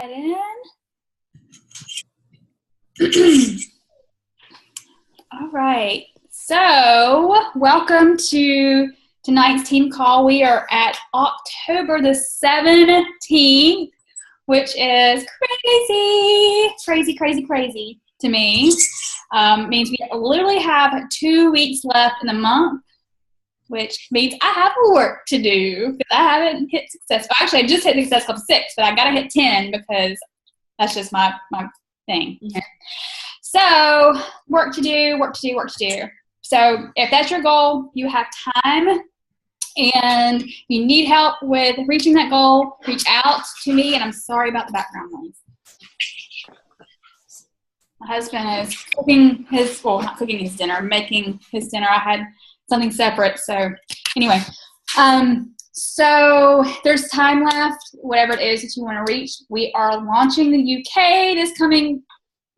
In. All right. So, welcome to tonight's team call. We are at October the 17th, which is crazy to me. Means we literally have 2 weeks left in the month, which means I have work to do because I haven't hit success. Well, actually, I just hit success club 6, but I got to hit 10 because that's just my thing. Mm-hmm. So work to do. So if that's your goal, you have time and you need help with reaching that goal, reach out to me. And I'm sorry about the background noise. My husband is cooking not cooking his dinner, making his dinner. I had something separate. So anyway, so there's time left, whatever it is that you want to reach. We are launching the UK this coming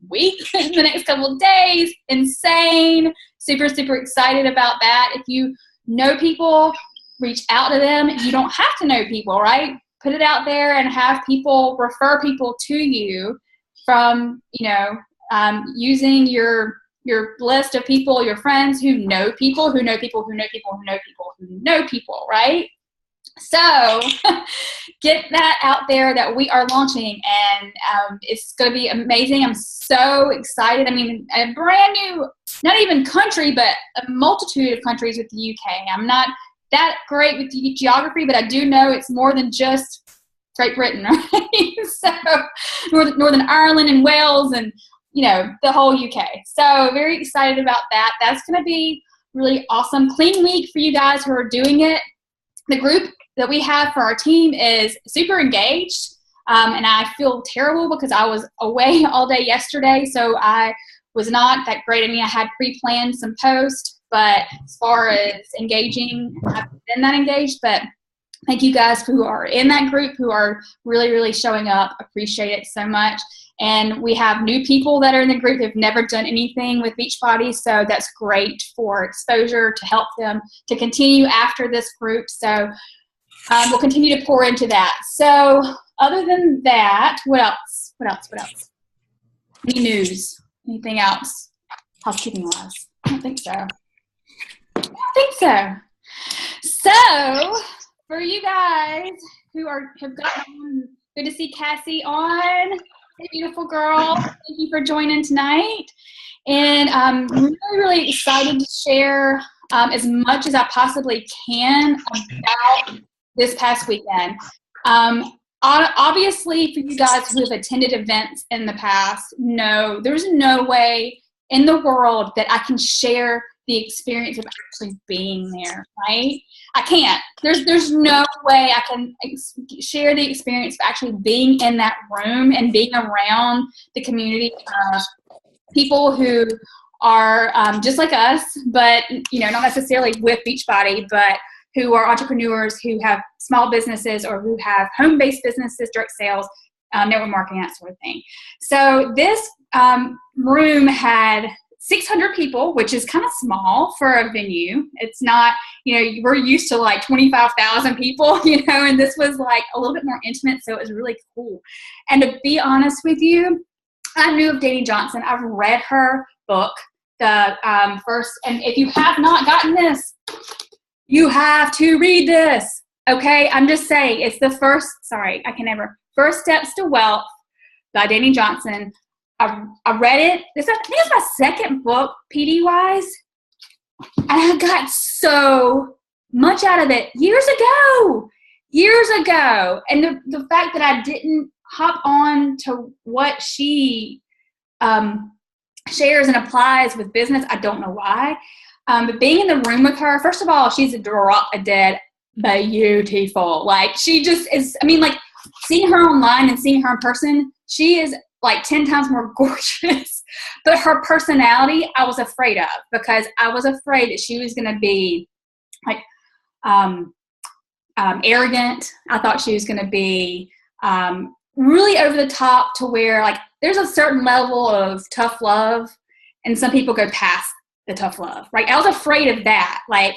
week, in the next couple of days. Insane. Super excited about that. If you know people, reach out to them. You don't have to know people, right? Put it out there and have people refer people to you from, using your list of people, your friends who know people, right? So get that out there that we are launching, and it's going to be amazing. I'm so excited. I mean, a brand new, not even country, but a multitude of countries with the UK. I'm not that great with geography, but I do know it's more than just Great Britain, right? So Northern Ireland and Wales and, the whole UK. So very excited about that. That's going to be really awesome. Clean week for you guys who are doing it. The group that we have for our team is super engaged, and I feel terrible because I was away all day yesterday, so I was not that great. I mean, I had pre-planned some posts, but as far as engaging, I haven't been that engaged, but thank you guys who are in that group, who are really showing up. Appreciate it so much. And we have new people that are in the group who've never done anything with Beachbody, so that's great for exposure to help them to continue after this group. So we'll continue to pour into that. So other than that, what else? Any news? Anything else? Housekeeping-wise? I don't think so. So for you guys who have gotten on, good to see Cassie on. Hey, beautiful girl. Thank you for joining tonight. And I'm really excited to share as much as I possibly can about this past weekend. Obviously, for you guys who have attended events in the past, no, there's no way in the world that I can share the experience of actually being there, right? I can't. There's no way I can share the experience of actually being in that room and being around the community of people who are just like us, but not necessarily with Beachbody, but who are entrepreneurs, who have small businesses or who have home-based businesses, direct sales, network marketing, that sort of thing. So this room had 600 people, which is kind of small for a venue. It's not, we're used to like 25,000 people, and this was like a little bit more intimate, so it was really cool. And to be honest with you, I knew of Dani Johnson. I've read her book, the first, and if you have not gotten this, you have to read this, okay? I'm just saying, it's the First Steps to Wealth by Dani Johnson. I read it. I think it's my second book, PD-wise, and I got so much out of it years ago. And the fact that I didn't hop on to what she shares and applies with business, I don't know why. But being in the room with her, first of all, she's a drop dead beautiful. Like, she just is, seeing her online and seeing her in person, she is like 10 times more gorgeous. But her personality, I was afraid of, because I was afraid that she was going to be like arrogant. I thought she was going to be really over the top, to where like there's a certain level of tough love and some people go past the tough love, right? I was afraid of that. Like,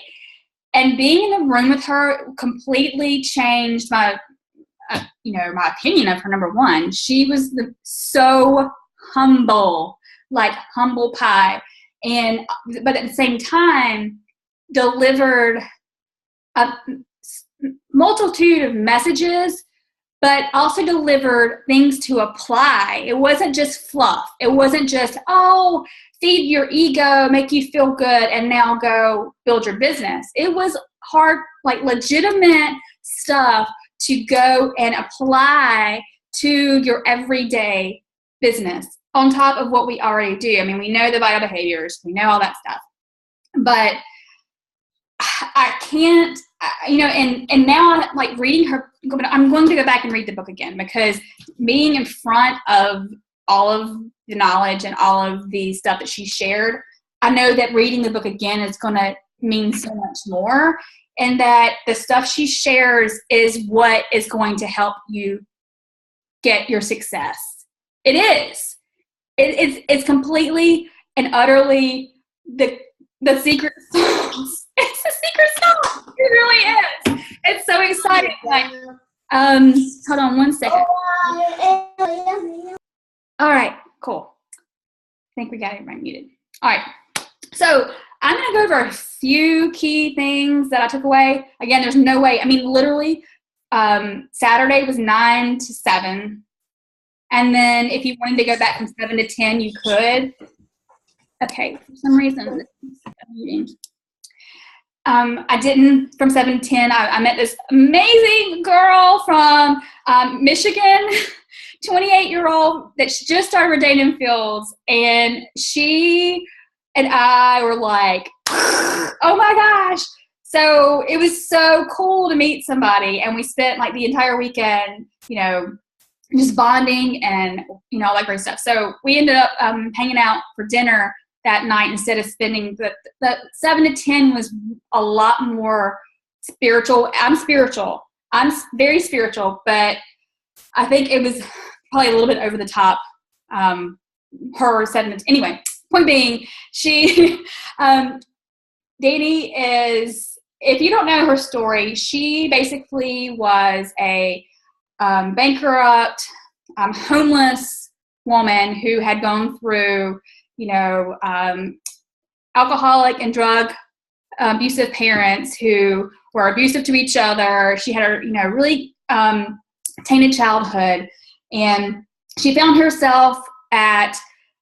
and being in the room with her completely changed my my opinion of her, number one. She was so humble, like humble pie. But at the same time, delivered a multitude of messages, but also delivered things to apply. It wasn't just fluff. It wasn't just, oh, feed your ego, make you feel good, and now go build your business. It was hard, like legitimate stuff to go and apply to your everyday business on top of what we already do. I mean, we know the vital behaviors, we know all that stuff, but I can't, and now I'm like reading her, I'm going to go back and read the book again, because being in front of all of the knowledge and all of the stuff that she shared, I know that reading the book again is going to mean so much more, and that the stuff she shares is what is going to help you get your success. It is. It's completely and utterly the secret sauce. It's a secret sauce. It really is. It's so exciting. Like, hold on one second. All right, cool. I think we got everybody muted. All right. So I'm going to go over a few key things that I took away. Again, there's no way. I mean, literally, Saturday was 9 to 7. And then if you wanted to go back from 7 to 10, you could. Okay, for some reason, I didn't from 7 to 10. I met this amazing girl from Michigan, 28-year-old that she just started with Dating Fields, and she and I were like, oh my gosh. So it was so cool to meet somebody, and we spent like the entire weekend, just bonding and, all that great stuff. So we ended up hanging out for dinner that night instead of spending the 7 to 10 was a lot more spiritual. I'm spiritual. I'm very spiritual, but I think it was probably a little bit over the top. Her 7 to 10. Anyway, point being, she, Dani is, if you don't know her story, she basically was a bankrupt, homeless woman who had gone through, alcoholic and drug abusive parents who were abusive to each other. She had a, really tainted childhood, and she found herself at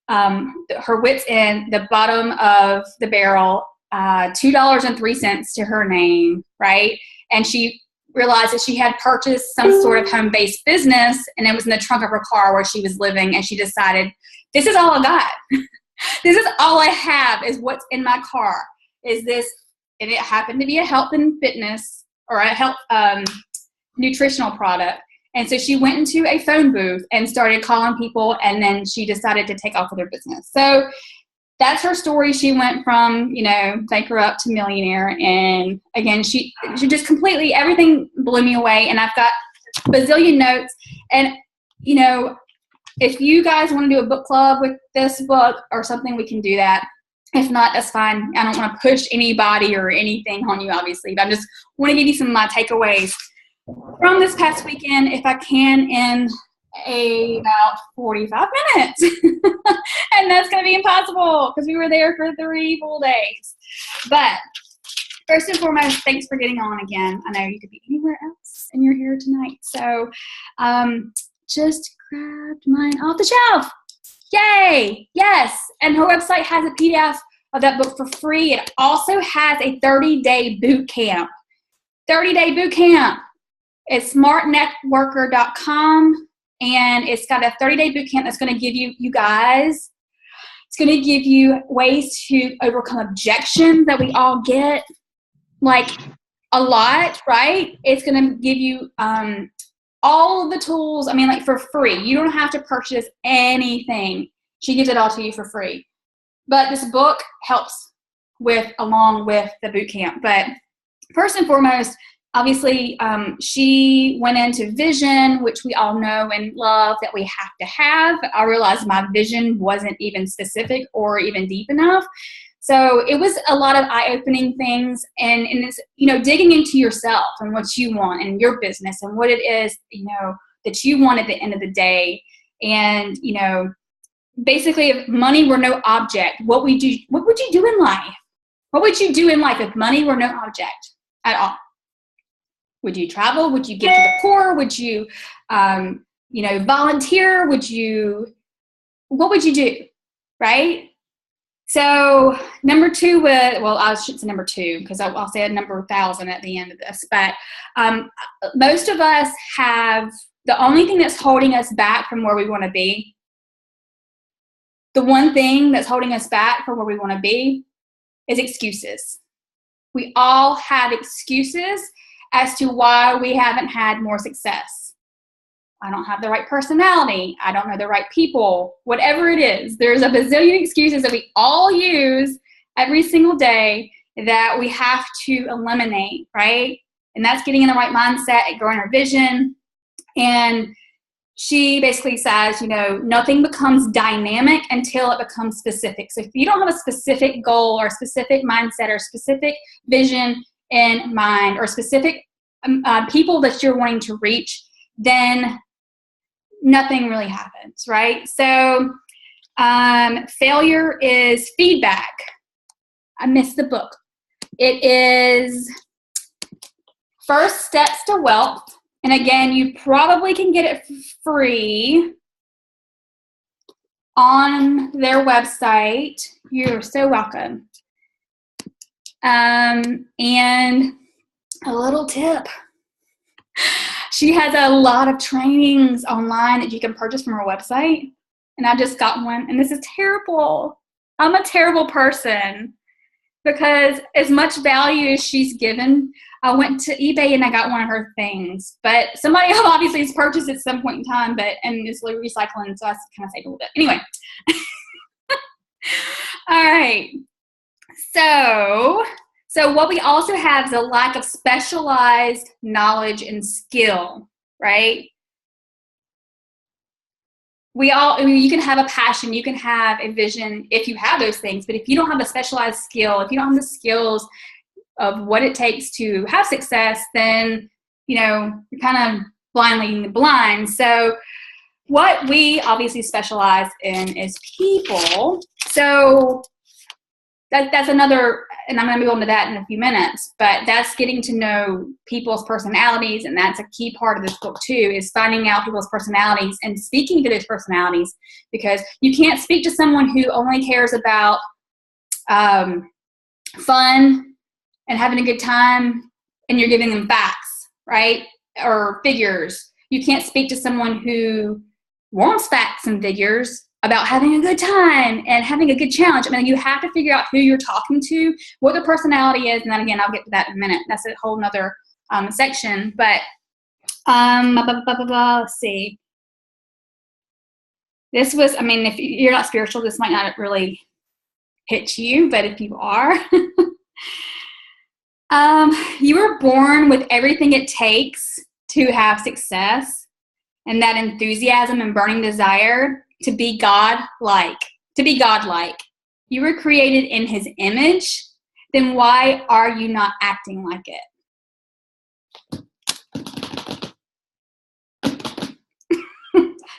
her wit's end, the bottom of the barrel, $2.03 to her name, right? And she realized that she had purchased some sort of home-based business, and it was in the trunk of her car where she was living, and she decided, this is all I got. This is all I have, is what's in my car, is this, and it happened to be a health and fitness, or a health nutritional product. And so she went into a phone booth and started calling people, and then she decided to take off with her business. So that's her story. She went from, bankrupt to millionaire. And again, she just completely, everything blew me away. And I've got a bazillion notes. And, if you guys want to do a book club with this book or something, we can do that. If not, that's fine. I don't want to push anybody or anything on you, obviously, but I just want to give you some of my takeaways from this past weekend, if I can, in about 45 minutes. And that's going to be impossible because we were there for 3 full days. But first and foremost, thanks for getting on again. I know you could be anywhere else and you're here tonight. So just grabbed mine off the shelf. Yay! Yes. And her website has a PDF of that book for free. It also has a 30-day boot camp. 30-day boot camp. It's smartnetworker.com. And it's got a 30-day boot camp that's going to give you guys, it's going to give you ways to overcome objections that we all get, like a lot, right? It's going to give you all of the tools, like for free. You don't have to purchase anything. She gives it all to you for free. But this book helps along with the boot camp. But first and foremost, obviously, she went into vision, which we all know and love that we have to have. I realized my vision wasn't even specific or even deep enough. So it was a lot of eye-opening things, and it's, digging into yourself and what you want and your business and what it is, that you want at the end of the day. And, basically, if money were no object, what would you do in life? What would you do in life if money were no object at all? Would you travel? Would you give to the poor? Would you, volunteer? What would you do? Right? So number 2 I should say number 2 because I'll say a number 1,000 at the end of this. But most of us have the only thing that's holding us back from where we want to be. The one thing that's holding us back from where we want to be is excuses. We all have excuses as to why we haven't had more success. I don't have the right personality. I don't know the right people. Whatever it is, there's a bazillion excuses that we all use every single day that we have to eliminate, right? And that's getting in the right mindset, growing our vision. And she basically says, nothing becomes dynamic until it becomes specific. So if you don't have a specific goal or a specific mindset or specific vision in mind or specific people that you're wanting to reach, then nothing really happens, right? So failure is feedback. I missed the book. It is First Steps to Wealth. And again, you probably can get it free on their website. You're so welcome. And a little tip. She has a lot of trainings online that you can purchase from her website. And I just got one. And this is terrible. I'm a terrible person because as much value as she's given, I went to eBay and I got one of her things. But somebody obviously has purchased it at some point in time, and it's recycling, so I kind of saved a little bit. Anyway. All right. So what we also have is a lack of specialized knowledge and skill, right? You can have a passion, you can have a vision if you have those things, but if you don't have a specialized skill, if you don't have the skills of what it takes to have success, then, you're kind of blind leading the blind. So what we obviously specialize in is people. So that's another, and I'm going to move on to that in a few minutes, but that's getting to know people's personalities, and that's a key part of this book too, is finding out people's personalities and speaking to those personalities, because you can't speak to someone who only cares about fun and having a good time and you're giving them facts, right, or figures. You can't speak to someone who wants facts and figures about having a good time and having a good challenge. I mean, you have to figure out who you're talking to, what their personality is, and then again, I'll get to that in a minute. That's a whole nother section. But let's see. This was, if you're not spiritual, this might not really hit you, but if you are, you were born with everything it takes to have success, and that enthusiasm and burning desire to be God-like. You were created in His image. Then why are you not acting like it?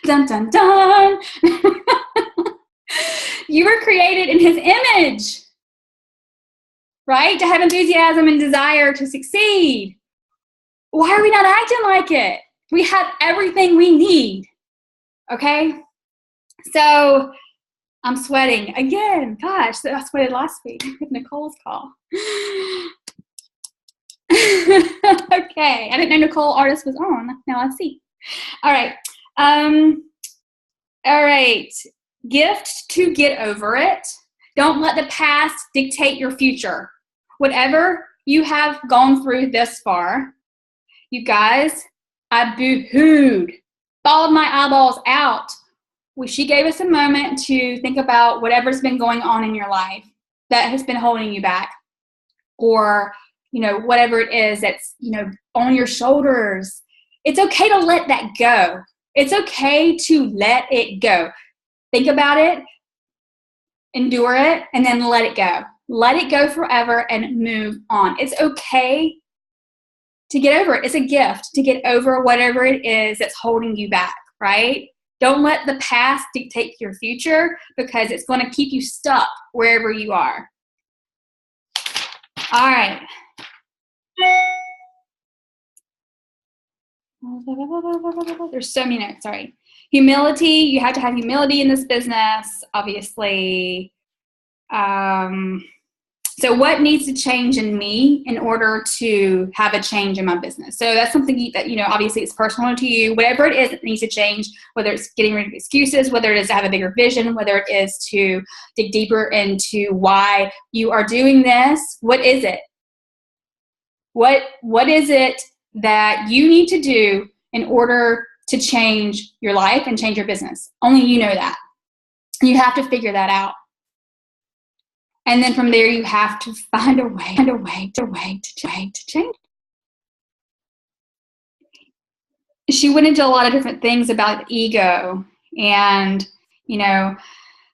Dun, dun, dun. You were created in His image, right? To have enthusiasm and desire to succeed. Why are we not acting like it? We have everything we need, okay? So I'm sweating again. Gosh, I sweated last week with Nicole's call. Okay, I didn't know Nicole Artist was on. Now I see. All right. All right. Gift to get over it. Don't let the past dictate your future. Whatever you have gone through this far, you guys, I boo-hooed, bawled my eyeballs out. She gave us a moment to think about whatever's been going on in your life that has been holding you back, or, whatever it is that's, on your shoulders. It's okay to let that go. It's okay to let it go. Think about it, endure it, and then let it go. Let it go forever and move on. It's okay to get over it. It's a gift to get over whatever it is that's holding you back, right? Don't let the past dictate your future, because it's going to keep you stuck wherever you are. All right. There's so many notes, sorry. Humility, you have to have humility in this business, obviously. So what needs to change in me in order to have a change in my business? So that's something that, obviously it's personal to you. Whatever it is that needs to change, whether it's getting rid of excuses, whether it is to have a bigger vision, whether it is to dig deeper into why you are doing this. What is it? What is it that you need to do in order to change your life and change your business? Only you know that. You have to figure that out. And then from there, you have to find a way to change. She went into a lot of different things about ego and,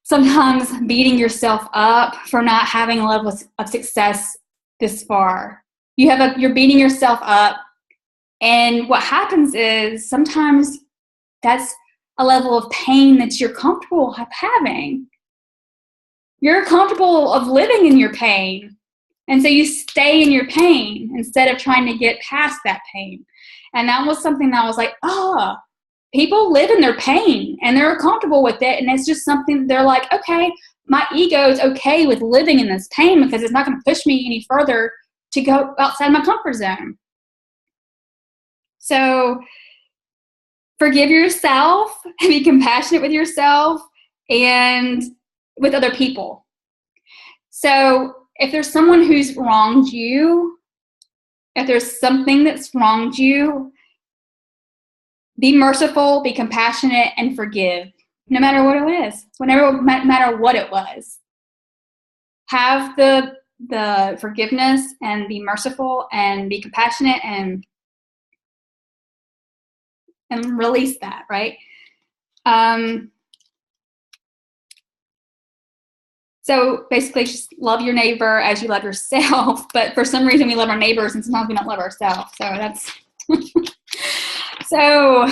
sometimes beating yourself up for not having a level of success this far. You're beating yourself up. And what happens is sometimes that's a level of pain that you're comfortable having. You're comfortable of living in your pain. And so you stay in your pain instead of trying to get past that pain. And that was something that I was like, people live in their pain and they're comfortable with it. And it's just something they're like, okay, my ego is okay with living in this pain because it's not going to push me any further to go outside my comfort zone. So forgive yourself and be compassionate with yourself and with other people. So if there's someone who's wronged you, if there's something that's wronged you, be merciful, be compassionate, and forgive, no matter what it is, no matter what it was. Have the forgiveness and be merciful and be compassionate and release that, right? So basically just love your neighbor as you love yourself, but for some reason we love our neighbors and sometimes we don't love ourselves. So that's, so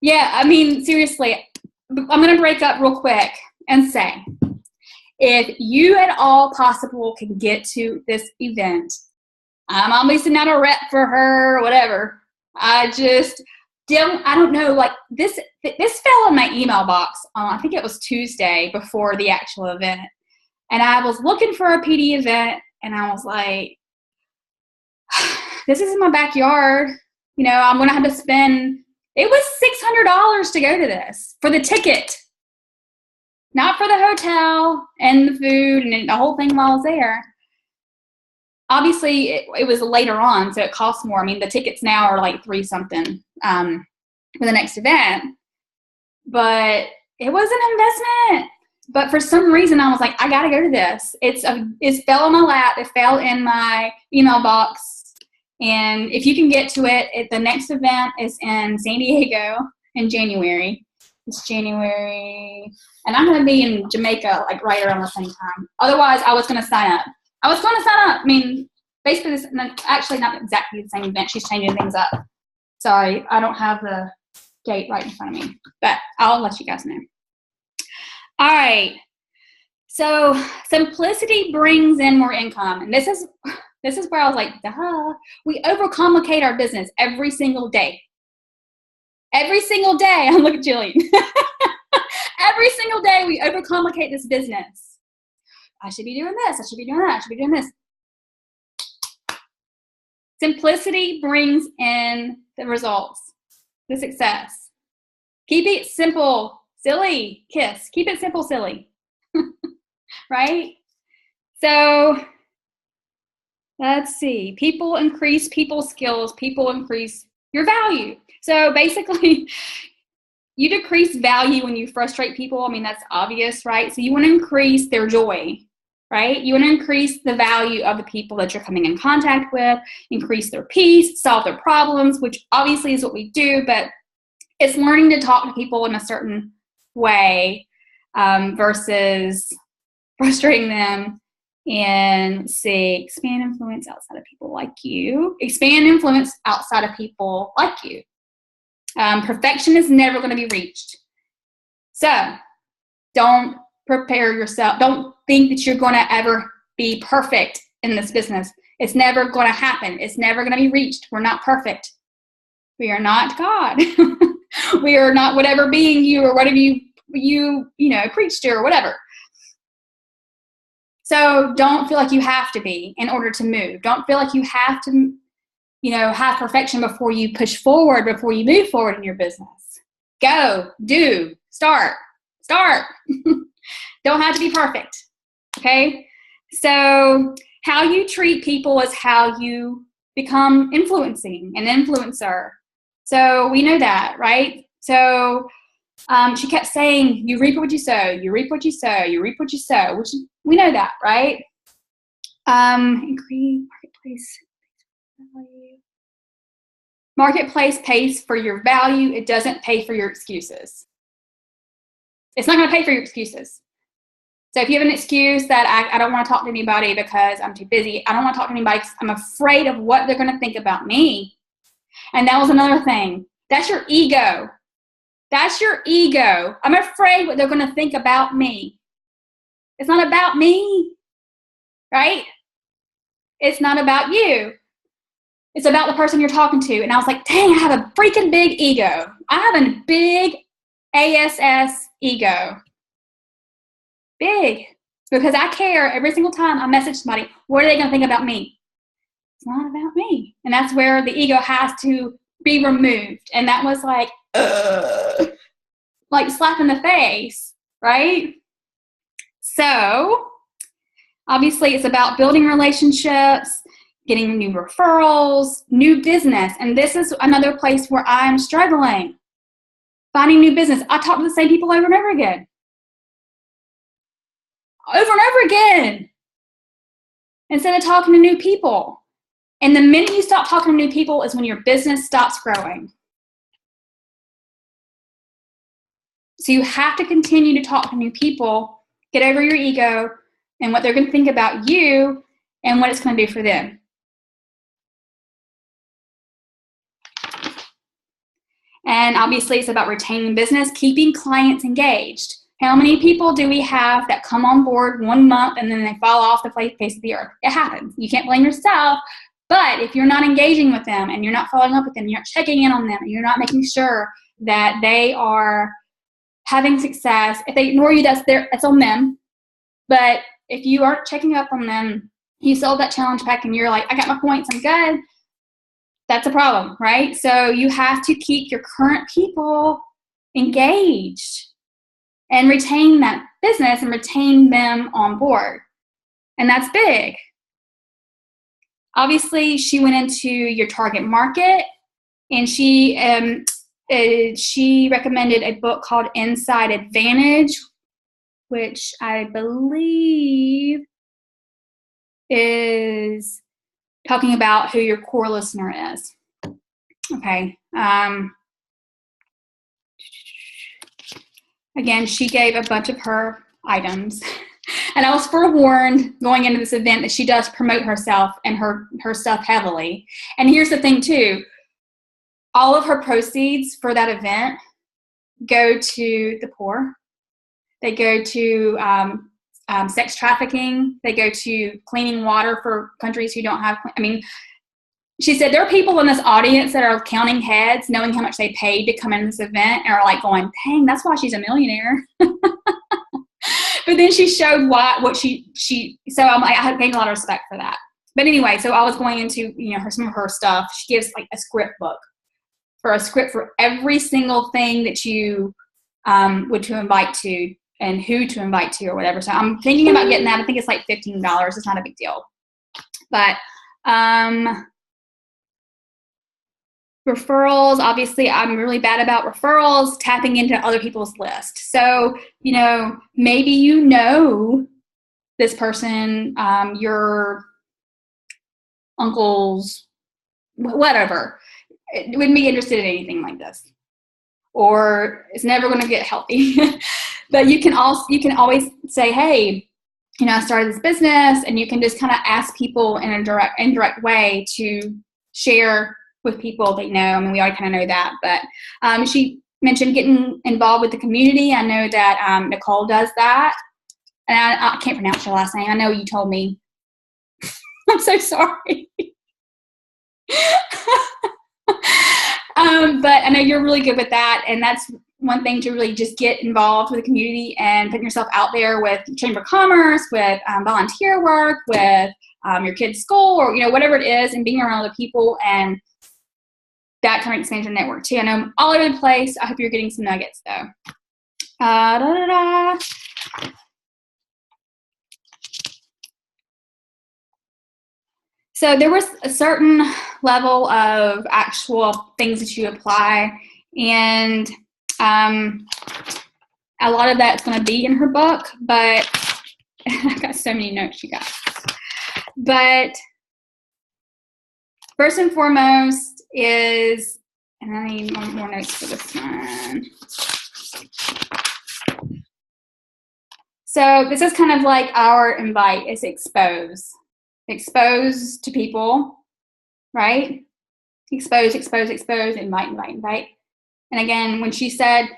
yeah, seriously, I'm going to break up real quick and say, if you at all possible can get to this event, I'm obviously not a rep for her or whatever. I don't know, like this fell in my email box on, I think it was Tuesday before the actual event. And I was looking for a PD event and I was like, this is in my backyard. I'm going to have to spend, it was $600 to go to this for the ticket, not for the hotel and the food and the whole thing while I was there. Obviously, it was later on, so it costs more. The tickets now are like $3 something for the next event, but it was an investment. But for some reason, I was like, I got to go to this. It fell on my lap. It fell in my email box. And if you can get to it, the next event is in San Diego in January. It's January. And I'm going to be in Jamaica like right around the same time. Otherwise, I was going to sign up. Basically, this actually not exactly the same event. She's changing things up. Sorry, I don't have the date right in front of me, but I'll let you guys know. All right. So simplicity brings in more income. And this is where I was like, duh. We overcomplicate our business every single day. Every single day. Look at Jillian. Every single day we overcomplicate this business. I should be doing this. I should be doing that. I should be doing this. Simplicity brings in the results, the success. Keep it simple, silly, kiss. Keep it simple, silly. Right? So let's see. People increase people's skills. People increase your value. So basically, you decrease value when you frustrate people. That's obvious, right? So you want to increase their joy, right? You want to increase the value of the people that you're coming in contact with, increase their peace, solve their problems, which obviously is what we do, but it's learning to talk to people in a certain way versus frustrating them And let's see, expand influence outside of people like you. Expand influence outside of people like you. Perfection is never going to be reached. So don't prepare yourself. Don't think that you're going to ever be perfect in this business. It's never going to happen. It's never going to be reached. We're not perfect. We are not God. We are not whatever being you or whatever you preach to or whatever. So don't feel like you have to be in order to move. Don't feel like you have to, have perfection before you push forward, before you move forward in your business. Go, do, start. Don't have to be perfect. Okay? So how you treat people is how you become an influencer. So we know that, right? So she kept saying, you reap what you sow, you reap what you sow, you reap what you sow, which we know that, right? Increase marketplace value. Marketplace pays for your value. It doesn't pay for your excuses. It's not going to pay for your excuses. So if you have an excuse that I don't want to talk to anybody because I'm too busy, I don't want to talk to anybody because I'm afraid of what they're going to think about me. And that was another thing. That's your ego. That's your ego. I'm afraid what they're going to think about me. It's not about me, right? It's not about you. It's about the person you're talking to. And I was like, dang, I have a freaking big ego. I have a big ASS ego. Big. Because I care every single time I message somebody, what are they going to think about me? It's not about me. And that's where the ego has to be removed. And that was like slap in the face, right? So obviously it's about building relationships, getting new referrals, new business. And this is another place where I'm struggling. Finding new business. I talk to the same people over and over again. Instead of talking to new people. And the minute you stop talking to new people is when your business stops growing. So you have to continue to talk to new people, get over your ego and what they're going to think about you and what it's going to do for them. And obviously it's about retaining business, keeping clients engaged. How many people do we have that come on board 1 month and then they fall off the face of the earth? It happens. You can't blame yourself. But if you're not engaging with them and you're not following up with them, you're not checking in on them, and you're not making sure that they are having success, if they ignore you, that's on them. But if you aren't checking up on them, you sold that challenge pack and you're like, I got my points, I'm good. That's a problem, right? So you have to keep your current people engaged and retain that business and retain them on board. And that's big. Obviously, she went into your target market, and she recommended a book called Inside Advantage, which I believe is talking about who your core listener is. Okay. Again, she gave a bunch of her items. And I was forewarned going into this event that she does promote herself and her stuff heavily. And here's the thing, too. All of her proceeds for that event go to the poor. They go to sex trafficking. They go to cleaning water for countries who don't have, she said there are people in this audience that are counting heads, knowing how much they paid to come in this event, and are like going, dang, that's why she's a millionaire. But then she showed what she so I'm like, I gained a lot of respect for that. But anyway, so I was going into, some of her stuff. She gives like a script book for every single thing that you would to invite to and who to invite to or whatever. So I'm thinking about getting that. I think it's like $15. It's not a big deal. But referrals, obviously I'm really bad about referrals, tapping into other people's lists. So, maybe this person, your uncle's, whatever, wouldn't be interested in anything like this. Or it's never going to get healthy. But you can always say, hey, I started this business, and you can just kind of ask people in a indirect way to share with people that you know. I mean, we already kind of know that, but she mentioned getting involved with the community. I know that Nicole does that, and I can't pronounce your last name. I know you told me. I'm so sorry. But I know you're really good with that, and that's one thing, to really just get involved with the community and putting yourself out there with Chamber of Commerce, with volunteer work, with your kid's school, or whatever it is, and being around other people, and that kind of expands your network too. I know I'm all over the place. I hope you're getting some nuggets though. So there was a certain level of actual things that you apply, and a lot of that's going to be in her book, but I've got so many notes, you guys. But first and foremost is, and I need more notes for this one. So this is kind of like our invite, is expose. Expose to people, right? Expose, invite. And again, when she said,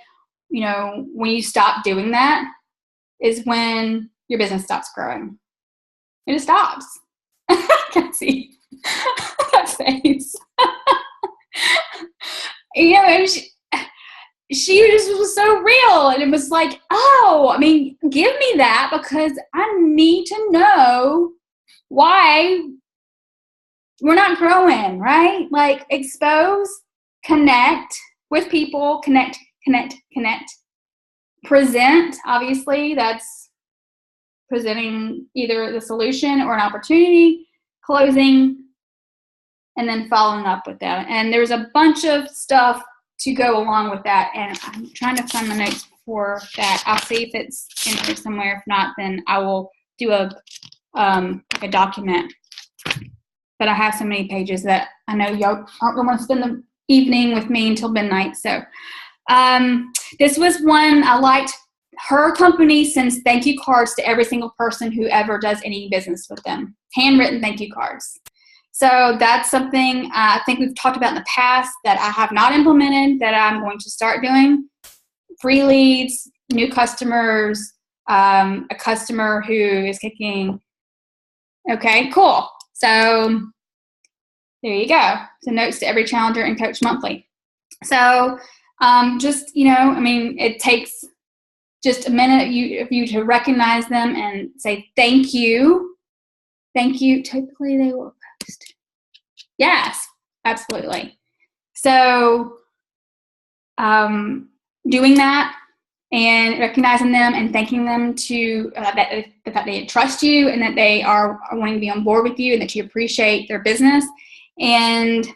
when you stop doing that is when your business stops growing. It just stops. I can't see that face. She just was so real, and it was like, oh, I mean, give me that, because I need to know why we're not growing, right? Like, expose, connect with people, connect. Present, obviously, that's presenting either the solution or an opportunity, closing, and then following up with that. And there's a bunch of stuff to go along with that, and I'm trying to find my notes for that. I'll see if it's in here somewhere. If not, then I will do a document. But I have so many pages that I know y'all aren't going to want to spend the evening with me until midnight. So this was one I liked. Her company sends thank you cards to every single person who ever does any business with them. Handwritten thank you cards. So that's something I think we've talked about in the past that I have not implemented, that I'm going to start doing. Free leads, new customers, a customer who is kicking. Okay, cool. So there you go. So notes to every challenger and coach monthly. So just, it takes just a minute of you to recognize them and say thank you. Thank you. Typically they will post. Yes, absolutely. So doing that and recognizing them and thanking them to that the fact they trust you and that they are wanting to be on board with you and that you appreciate their business. And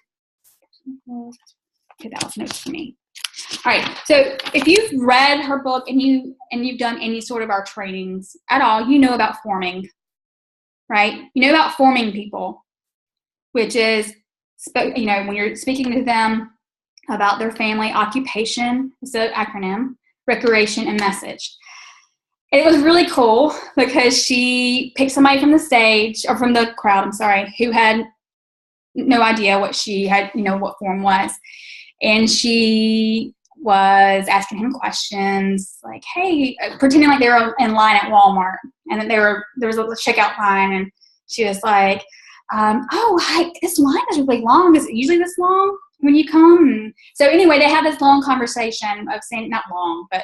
okay, that was notes for me. All right, so if you've read her book and you've done any sort of our trainings at all, you know about forming, right? You know about forming people, which is, when you're speaking to them about their family, occupation, it's an acronym, recreation, and message. It was really cool because she picked somebody from the stage, or from the crowd, I'm sorry, who had no idea what she had, what form was. And she was asking him questions like, hey, pretending like they were in line at Walmart, and then there was a checkout line, and she was like, this line is really long. Is it usually this long when you come? And so anyway, they had this long conversation of saying, not long, but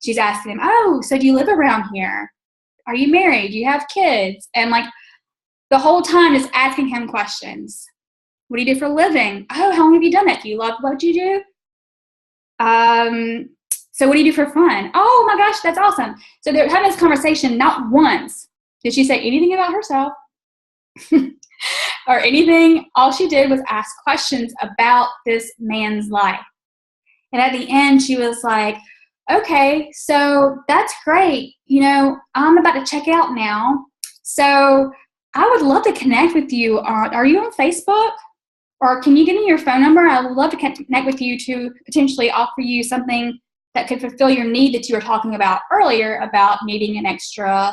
she's asking him, oh, so do you live around here? Are you married? Do you have kids? And like the whole time is asking him questions. What do you do for a living? Oh, how long have you done that? Do you love what you do? So what do you do for fun? Oh my gosh, that's awesome. So they're having this conversation. Not once did she say anything about herself or anything. All she did was ask questions about this man's life. And at the end, she was like, okay, so that's great. I'm about to check out now. So I would love to connect with you. Are you on Facebook? Or can you give me your phone number? I would love to connect with you to potentially offer you something that could fulfill your need that you were talking about earlier about needing an extra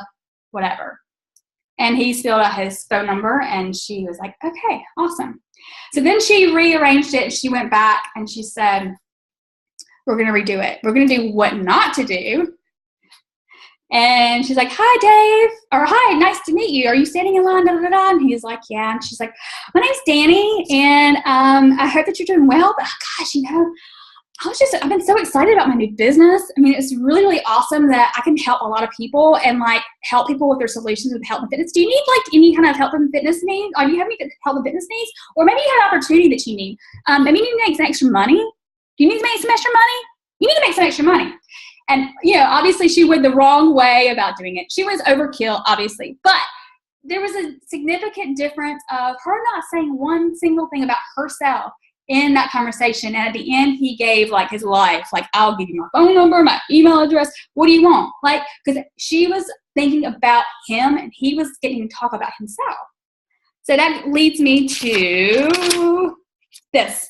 whatever. And he filled out his phone number, and she was like, okay, awesome. So then she rearranged it. She went back and she said, we're going to redo it. We're going to do what not to do. And she's like, hi, Dave. Or hi, nice to meet you. Are you standing in line? Da, da, da. And he's like, yeah. And she's like, my name's Dani, and I hope that you're doing well. But gosh, I've been so excited about my new business. I mean, it's really, really awesome that I can help a lot of people and like help people with their solutions with health and fitness. Do you need like any kind of health and fitness needs? Or do you have any health and fitness needs? Or maybe you have an opportunity that you need. Maybe you need to make some extra money. Do you need to make some extra money? You need to make some extra money. And, obviously she went the wrong way about doing it. She was overkill, obviously. But there was a significant difference of her not saying one single thing about herself in that conversation. And at the end, he gave like his life. Like, I'll give you my phone number, my email address. What do you want? Like, because she was thinking about him and he was getting to talk about himself. So that leads me to this.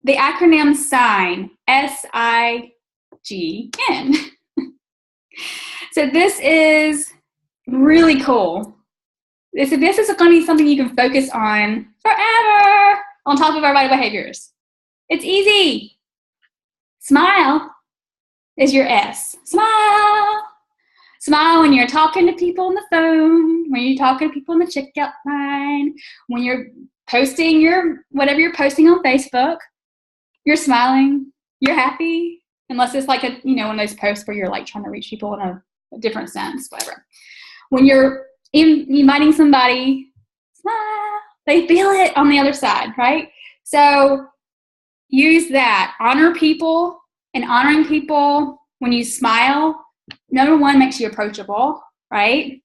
The acronym SIGN, SIGN. So this is really cool. This is going to be something you can focus on forever on top of our vital behaviors. It's easy. Smile is your S. Smile. Smile when you're talking to people on the phone, when you're talking to people in the checkout line, when you're posting whatever you're posting on Facebook. You're smiling, you're happy, unless it's like one of those posts where you're like trying to reach people in a different sense, whatever. When you're inviting somebody, smile, they feel it on the other side, right? So use that. Honor people, and honoring people when you smile, number one, makes you approachable, right?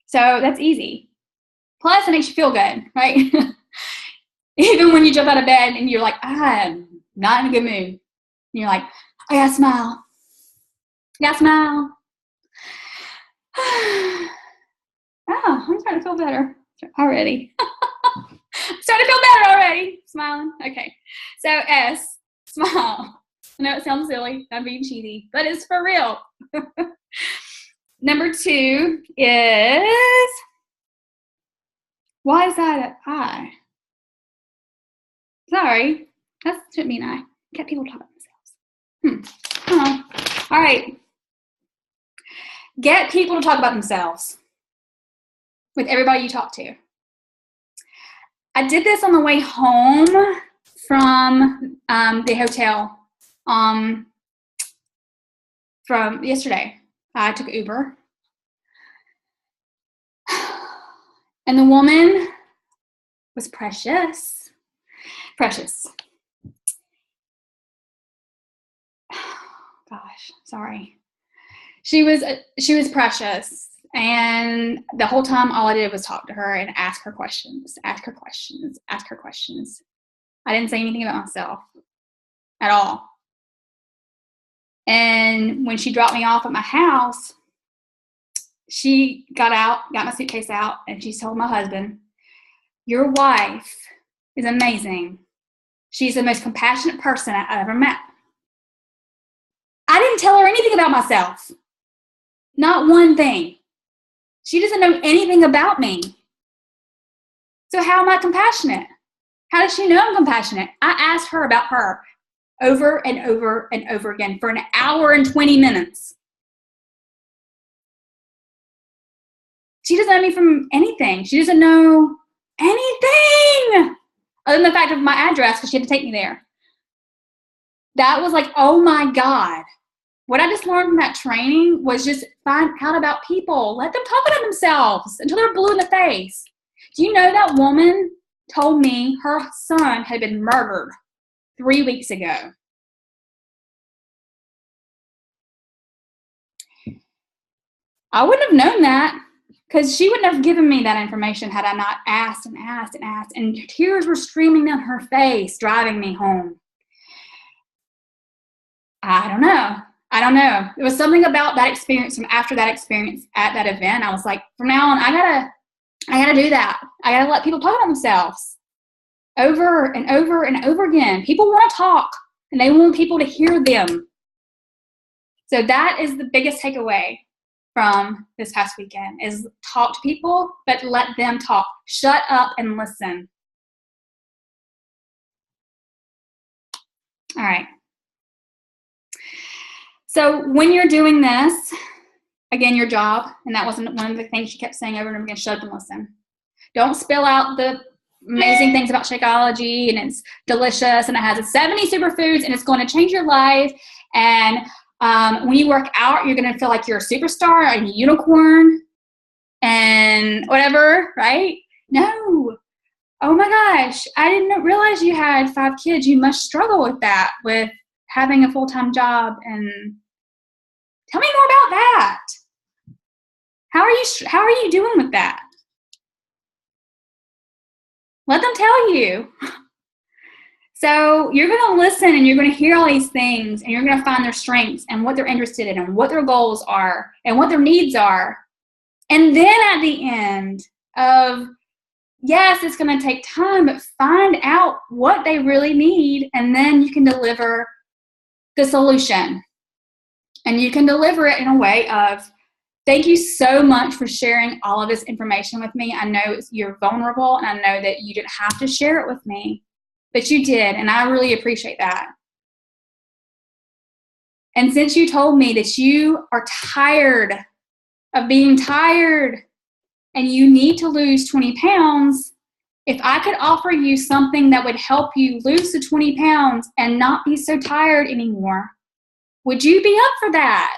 So that's easy. Plus, it makes you feel good, right? Even when you jump out of bed and you're like, I'm not in a good mood. And you're like, I gotta smile. I gotta smile. Oh, I'm starting to feel better already. I'm starting to feel better already. Smiling. Okay. So S, smile. I know it sounds silly. I'm being cheesy, but it's for real. Number 2 is, why is that an I? Sorry, that shouldn't be an I. Get people to talk about themselves. Oh. All right. Get people to talk about themselves with everybody you talk to. I did this on the way home from the hotel from yesterday. I took Uber. And the woman was precious. Precious. Gosh, sorry. She was precious, and the whole time all I did was talk to her and ask her questions. I didn't say anything about myself at all. And when she dropped me off at my house, she got my suitcase out, and she told my husband, your wife is amazing. She's the most compassionate person I've ever met. I didn't tell her anything about myself. Not one thing. She doesn't know anything about me. So how am I compassionate? How does she know I'm compassionate? I asked her about her over and over and over again for an hour and 20 minutes. She doesn't know me from anything. She doesn't know anything other than the fact of my address, because she had to take me there. That was like, oh my God. What I just learned from that training was just find out about people. Let them talk about themselves until they're blue in the face. Do you know that woman told me her son had been murdered 3 weeks ago? I wouldn't have known that, because she wouldn't have given me that information had I not asked and asked and asked. And tears were streaming down her face, driving me home. I don't know. There was something about that experience from after that experience at that event. I was like, from now on, I gotta do that. I gotta let people talk about themselves over and over and over again. People want to talk, and they want people to hear them. So that is the biggest takeaway from this past weekend, is talk to people, but let them talk. Shut up and listen. All right. So when you're doing this, again, your job, and that wasn't one of the things she kept saying over and over again, shut up and listen. Don't spill out the amazing things about Shakeology, and it's delicious, and it has 70 superfoods, and it's going to change your life. And when you work out, you're going to feel like you're a superstar, a unicorn, and whatever, right? No. Oh my gosh, I didn't realize you had 5 kids. You must struggle with that, with having a full-time job. And tell me more about that. How are you doing with that? Let them tell you. So you're going to listen, and you're going to hear all these things, and you're going to find their strengths and what they're interested in and what their goals are and what their needs are. And then at the end of, yes, it's going to take time, but find out what they really need, and then you can deliver the solution. And you can deliver it in a way of, thank you so much for sharing all of this information with me. I know you're vulnerable, and I know that you didn't have to share it with me, but you did, and I really appreciate that. And since you told me that you are tired of being tired and you need to lose 20 pounds, if I could offer you something that would help you lose the 20 pounds and not be so tired anymore, would you be up for that?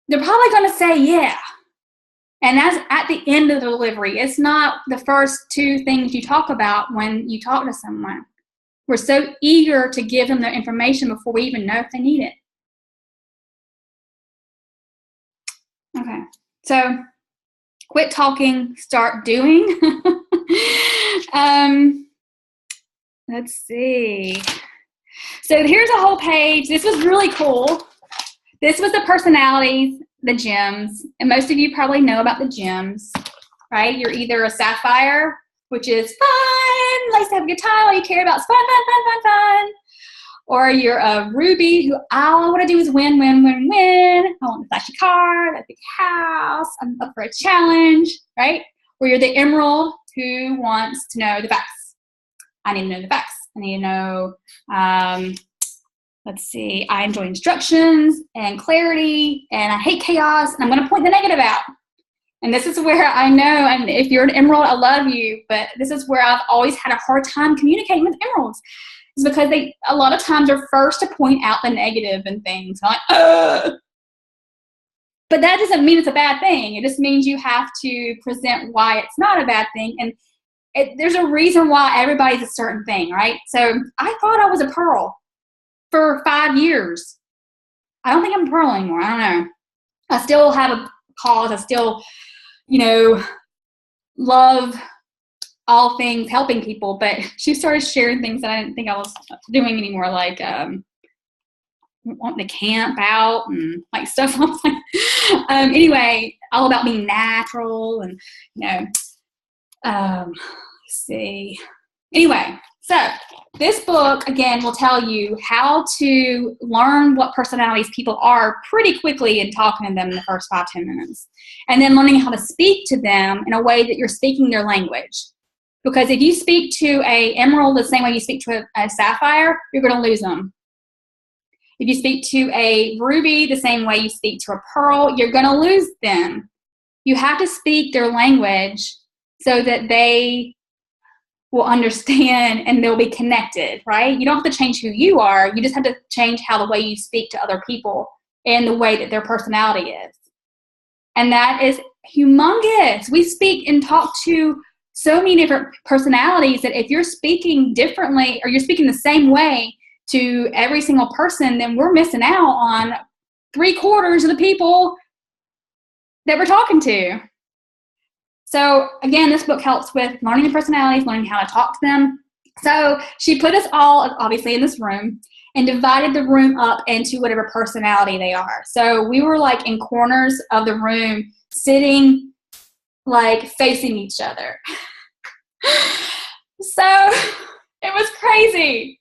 They're probably going to say yeah. And that's at the end of the delivery. It's not the first 2 things you talk about when you talk to someone. We're so eager to give them their information before we even know if they need it. Okay, so quit talking, start doing. Let's see. So here's a whole page. This was really cool. This was the personalities, the gems, and most of you probably know about the gems, right? You're either a sapphire, which is fun, likes to have a good time, all you care about is fun, fun, fun, fun, fun. Or you're a ruby, who all I want to do is win, win, win, win. I want the flashy car, that big house, I'm up for a challenge, right? Or you're the emerald, who wants to know the facts. I need to know the facts. I need to know, let's see, I enjoy instructions and clarity, and I hate chaos, and I'm going to point the negative out. And this is where I know, and if you're an emerald, I love you, but this is where I've always had a hard time communicating with emeralds. It's because they, a lot of times, are first to point out the negative and things. I'm like, ugh. But that doesn't mean it's a bad thing. It just means you have to present why it's not a bad thing. And there's a reason why everybody's a certain thing, right? So I thought I was a pearl for 5 years. I don't think I'm a pearl anymore. I don't know. I still have a cause. I still, love all things helping people, but she started sharing things that I didn't think I was doing anymore, like wanting to camp out and like stuff. I was like, anyway, all about being natural and let's see. Anyway, so this book again will tell you how to learn what personalities people are pretty quickly in talking to them in the first 5-10 minutes, and then learning how to speak to them in a way that you're speaking their language. Because if you speak to a emerald the same way you speak to a sapphire, you're going to lose them. If you speak to a ruby the same way you speak to a pearl, you're going to lose them. You have to speak their language so that they will understand and they'll be connected, right? You don't have to change who you are. You just have to change how the way you speak to other people and the way that their personality is. And that is humongous. We speak and talk to so many different personalities that if you're speaking differently or you're speaking the same way to every single person, then we're missing out on 3/4 of the people that we're talking to. So again, this book helps with learning the personalities, learning how to talk to them. So she put us all obviously in this room and divided the room up into whatever personality they are. So we were like in corners of the room sitting like facing each other. So it was crazy.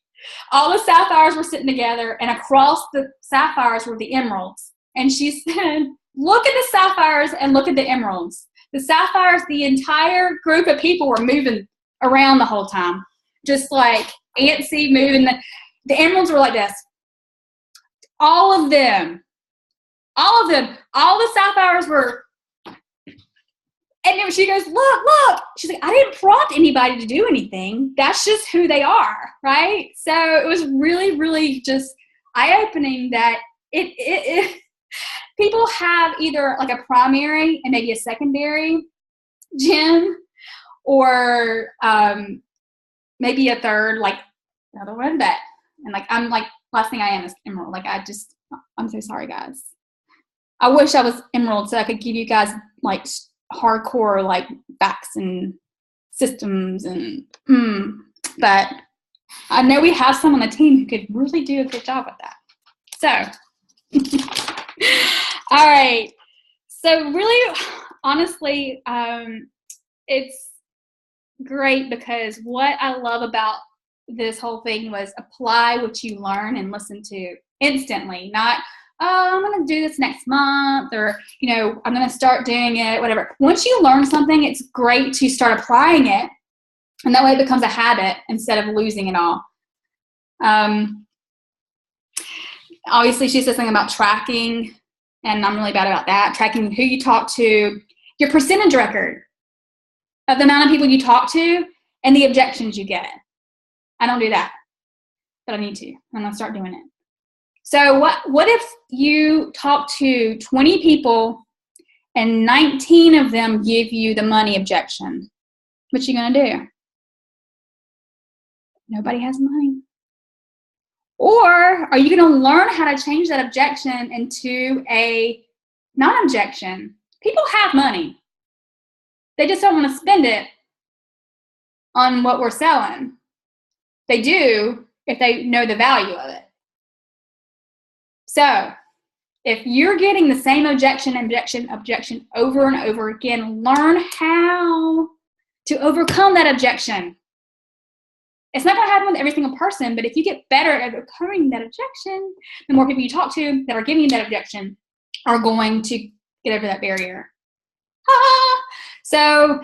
all the sapphires were sitting together, and across the sapphires were the emeralds. And she said, look at the sapphires and look at the emeralds. The sapphires, the entire group of people were moving around the whole time, just like antsy, moving. The emeralds were like this. All of them, all the sapphires were. And she goes, look. She's like, I didn't prompt anybody to do anything. That's just who they are, right? So it was really, really just eye-opening that it people have either like a primary and maybe a secondary gem, or maybe a third, like another one. But and like I'm like, last thing I am is emerald. Like I'm so sorry, guys. I wish I was emerald so I could give you guys like hardcore like facts and systems and but I know we have some on the team who could really do a good job with that. So all right, so really honestly it's great because what I love about this whole thing was apply what you learn and listen to instantly, not I'm going to do this next month, or, I'm going to start doing it, whatever. Once you learn something, it's great to start applying it, and that way it becomes a habit instead of losing it all. Obviously, she said something about tracking, and I'm really bad about that. Tracking who you talk to, your percentage record of the amount of people you talk to and the objections you get. I don't do that, but I need to. I'm going to start doing it. So what if you talk to 20 people and 19 of them give you the money objection? What you gonna do? Nobody has money. Or are you gonna learn how to change that objection into a non-objection? People have money. They just don't want to spend it on what we're selling. They do if they know the value of it. So if you're getting the same objection over and over again, learn how to overcome that objection. It's not going to happen with every single person, but if you get better at overcoming that objection, the more people you talk to that are giving you that objection are going to get over that barrier. So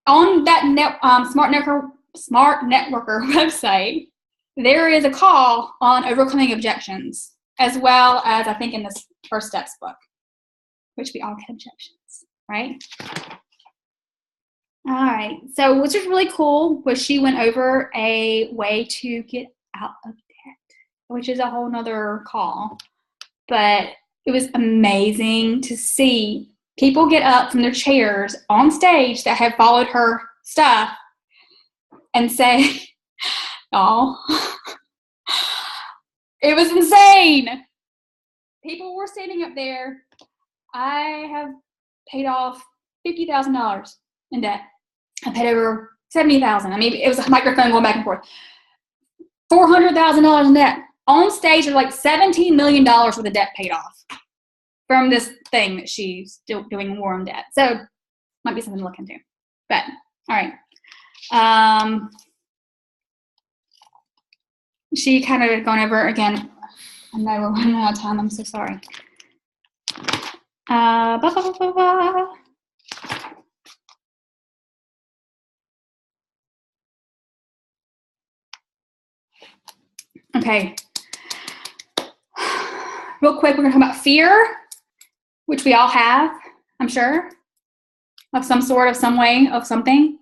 on that Smart Networker website, there is a call on overcoming objections, as well as I think in this First Steps book, which we all get objections, right? All right, so what's just really cool was she went over a way to get out of debt, which is a whole nother call. But it was amazing to see people get up from their chairs on stage that have followed her stuff and say, oh, it was insane. People were standing up there. I have paid off $50,000 in debt. I paid over $70,000. I mean, it was a microphone going back and forth. $400,000 in debt. On stage, there's like $17 million worth of debt paid off from this thing that she's still doing war on debt. So, might be something to look into. But, all right. She kind of gone over again. I know we're running out of time. I'm so sorry. Okay. Real quick, we're going to talk about fear, which we all have, I'm sure, of some sort, of some way, of something.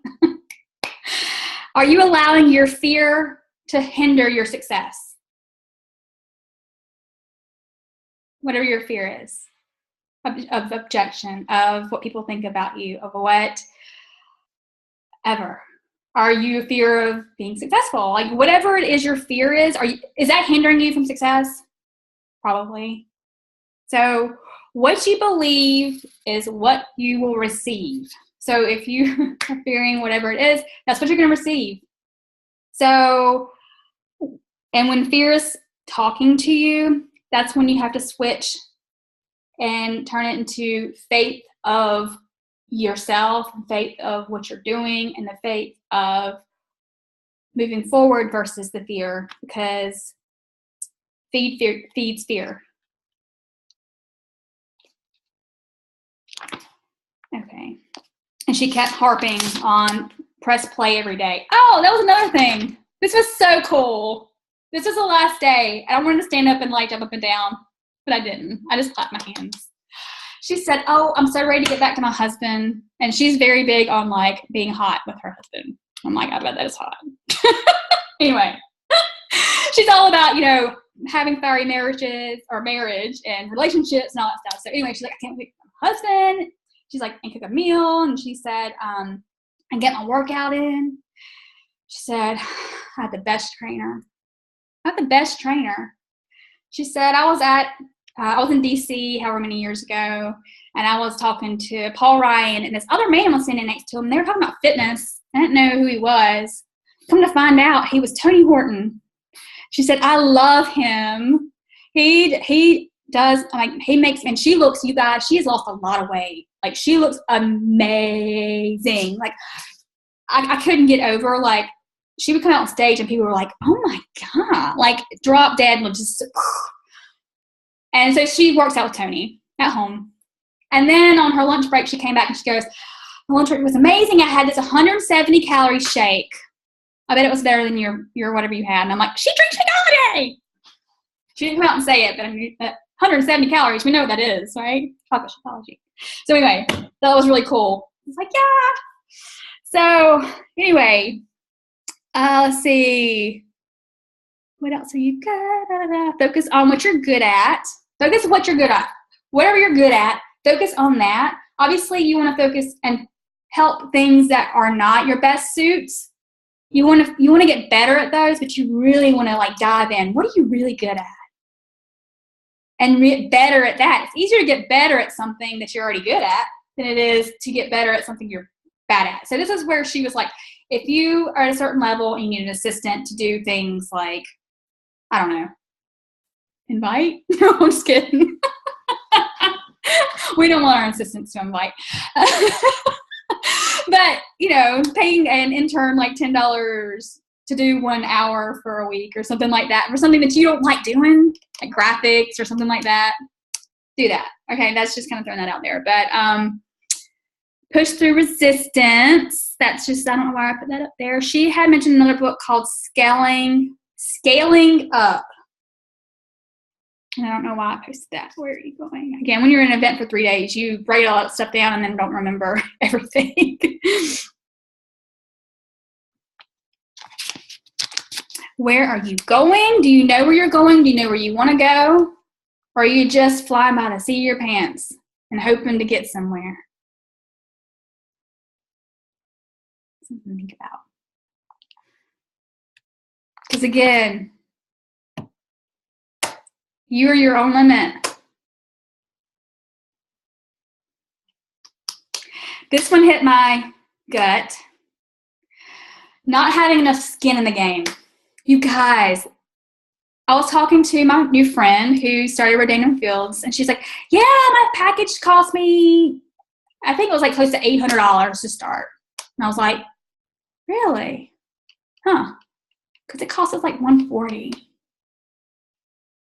Are you allowing your fear to hinder your success? Whatever your fear is, of objection, of what people think about you, of whatever. Are you a fear of being successful? Like whatever it is your fear is that hindering you from success? Probably. So what you believe is what you will receive. So if you are fearing whatever it is, that's what you're going to receive. So, and when fear is talking to you, that's when you have to switch and turn it into faith of yourself, faith of what you're doing, and the faith of moving forward versus the fear, because fear feeds fear. Okay. And she kept harping on press play every day. Oh, that was another thing. This was so cool. This was the last day. I wanted to stand up and like jump up and down, but I didn't. I just clapped my hands. She said, oh, I'm so ready to get back to my husband. And she's very big on like being hot with her husband. I'm like, I bet that is hot. Anyway, she's all about, you know, having fiery marriages or marriage and relationships and all that stuff. So anyway, she's like, I can't wait for my husband. She's like, and cook a meal. And she said, and get my workout in. She said, I had the best trainer. Not the best trainer. She said, I was in DC however many years ago, and I was talking to Paul Ryan, and this other man was sitting next to him. They were talking about fitness. I didn't know who he was. Come to find out, he was Tony Horton. She said, I love him. He does, like, he makes, and she looks, you guys, she has lost a lot of weight. Like, she looks amazing. Like, I couldn't get over, like, she would come out on stage and people were like, oh my God, like drop dead and just, and so she works out with Tony at home. And then on her lunch break, she came back and she goes, my lunch break was amazing. I had this 170 calorie shake. I bet it was better than your whatever you had. And I'm like, she drinks shake all day. She didn't come out and say it, but I mean, 170 calories, we know what that is, right? Chocolate Shakeology. So anyway, that was really cool. It's like, yeah. So anyway, let's see. What else are you good? Focus on what you're good at. Focus on what you're good at. Whatever you're good at, focus on that. Obviously, you want to focus and help things that are not your best suits. You want to get better at those, but you really want to like dive in. What are you really good at? And get better at that. It's easier to get better at something that you're already good at than it is to get better at something you're bad at. So this is where she was like, if you are at a certain level and you need an assistant to do things like, I don't know, invite? No, I'm just kidding. We don't want our assistants to invite. But, you know, paying an intern like $10 to do 1 hour for a week or something like that, for something that you don't like doing, like graphics or something like that, do that. Okay, that's just kind of throwing that out there. But push through resistance. That's just, I don't know why I put that up there. She had mentioned another book called Scaling Up. And I don't know why I posted that. Where are you going? Again, when you're in an event for 3 days, you write all that stuff down and then don't remember everything. Where are you going? Do you know where you're going? Do you know where you want to go? Or are you just flying by the seat of your pants and hoping to get somewhere? Something to think about. Because again, you are your own limit. This one hit my gut. Not having enough skin in the game. You guys, I was talking to my new friend who started Rodano Fields, and she's like, yeah, my package cost me, I think it was like close to $800 to start. And I was like, really? Huh. Because it cost us like $140.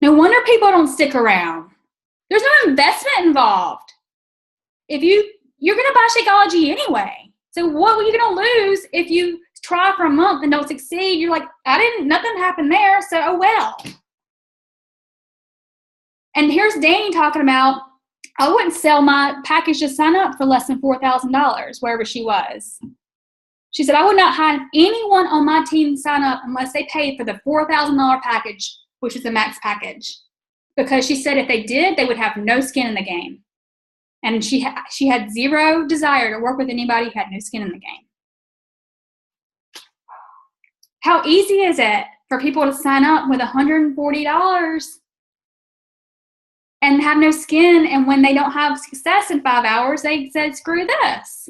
No wonder people don't stick around. There's no investment involved. If you're going to buy Shakeology anyway. So what are you going to lose if you try for a month and don't succeed? You're like, nothing happened there, so oh well. And here's Dani talking about, I wouldn't sell my package to sign up for less than $4,000, wherever she was. She said, I would not have anyone on my team sign up unless they paid for the $4,000 package, which is the max package. Because she said if they did, they would have no skin in the game. And she had zero desire to work with anybody who had no skin in the game. How easy is it for people to sign up with $140 and have no skin, and when they don't have success in 5 hours, they said, screw this.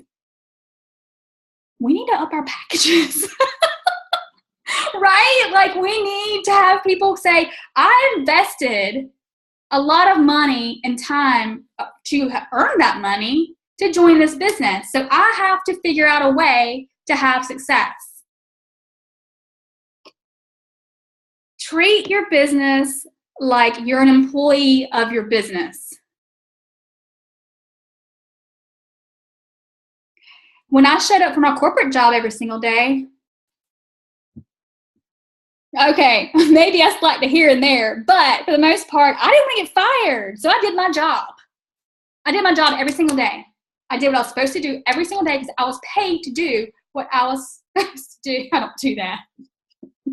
We need to up our packages. Right? Like, we need to have people say, I invested a lot of money and time to earn that money to join this business. So I have to figure out a way to have success. treat your business like you're an employee of your business. When I showed up for my corporate job every single day, okay, maybe I slacked a here and there, but for the most part, I didn't want to get fired. So I did my job. I did my job every single day. I did what I was supposed to do every single day because I was paid to do what I was supposed to do. I don't do that.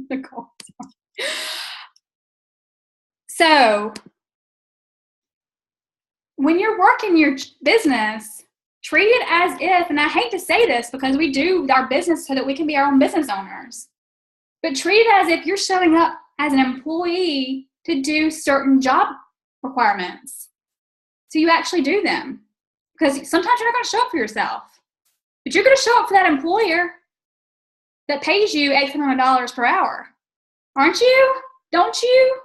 Nicole. So when you're working your business, treat it as if, and I hate to say this because we do our business so that we can be our own business owners, but treat it as if you're showing up as an employee to do certain job requirements. So you actually do them. Because sometimes you're not going to show up for yourself, but you're going to show up for that employer that pays you $800 per hour. Aren't you? Don't you?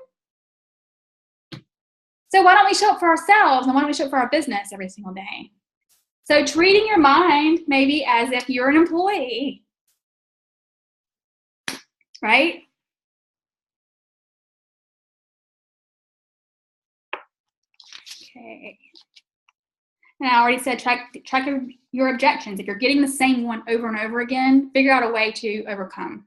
So why don't we show up for ourselves, and why don't we show up for our business every single day? So treating your mind maybe as if you're an employee, right? Okay. And I already said track your objections. If you're getting the same one over and over again, figure out a way to overcome.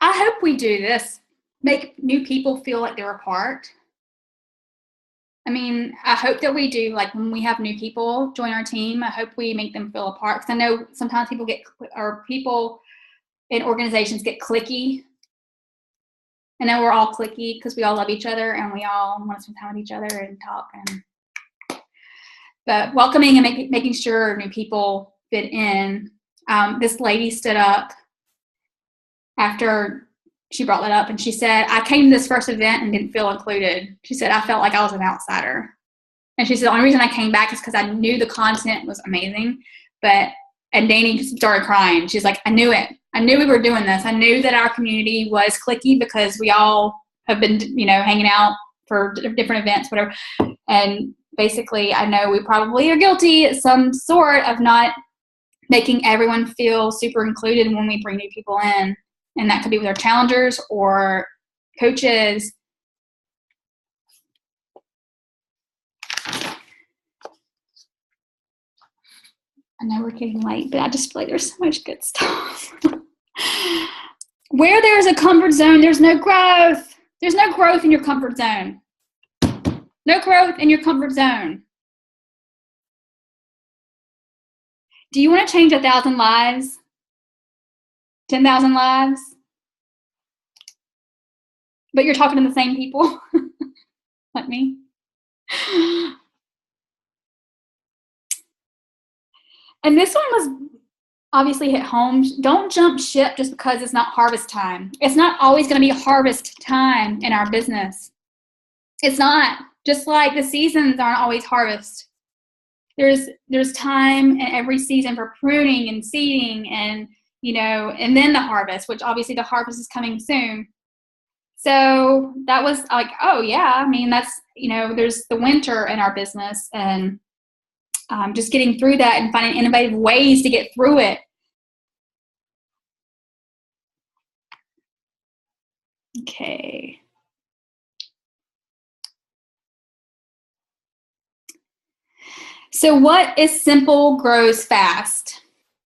I hope we do this, make new people feel like they're a part. I mean, I hope that we do, like when we have new people join our team, I hope we make them feel a part. Because I know sometimes people in organizations get cliquey. I know we're all cliquey because we all love each other and we all want to spend time with each other and talk. But welcoming and making sure new people fit in. This lady stood up after she brought that up, and she said, I came to this first event and didn't feel included. She said, I felt like I was an outsider. And she said, the only reason I came back is because I knew the content was amazing. And Dani just started crying. She's like, I knew it. I knew we were doing this. I knew that our community was cliquey because we all have been, hanging out for different events, whatever. And basically, I know we probably are guilty at some sort of not making everyone feel super included when we bring new people in. And that could be with our challengers or coaches. I know we're getting late, but I just feel like there's so much good stuff. Where there's a comfort zone, there's no growth. There's no growth in your comfort zone. No growth in your comfort zone. Do you want to change 1,000 lives? 10,000 lives? But you're talking to the same people like me? And this one was obviously hit home. Don't jump ship just because it's not harvest time. It's not always going to be harvest time in our business. It's not. Just like the seasons aren't always harvest. There's time in every season for pruning and seeding and, and then the harvest, which obviously the harvest is coming soon. So that was like, oh yeah, I mean, that's, there's the winter in our business and just getting through that and finding innovative ways to get through it. Okay. So what is simple grows fast?